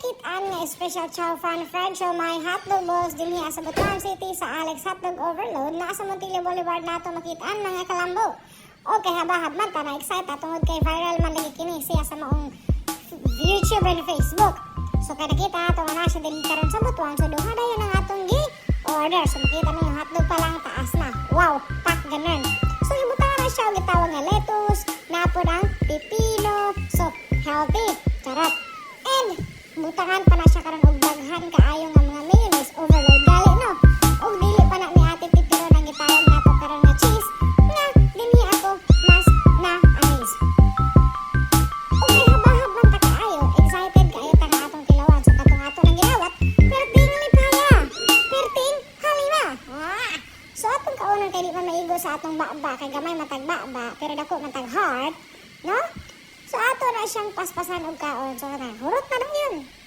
nakit-an nga special chow fan French o may hotdog balls din hiya sa Butuan City sa Alex Hotdog Overload na sa Montilla Boulevard nato makit-an mga kalambo. Okay, habahab man ta na-excite tungod kay viral man lagi kini siya sa maong YouTube and Facebook. So kaya nakita ato nga na siya din karon sa Butuan, so duha dayon ang atong gi-order. So makita mo yung hotdog pa lang taas na. Wow, pack ganun. So ibutangan na siya og gitawag nga lettuce, napod ang pipino. So healthy, charot. And butangan pa na siya karon og daghan kaayo nga mga mayonnaise overload gali no. Og dili pa na ni Ate Pipino nang gitawag nato karon nga cheese nga dinhi ako mas na amaze. Okay, habahab man ta kaayo, excited kaayo ta nga atong kilawan sa katong ato nang ginawat. Perting lipaya, perting halima. So atong kaunon kay di pa maigo sa atong baba kay gamay matag baba pero dako matag heart, no? So ato na siyang paspasan og kaon. So na, hurot na lang yun.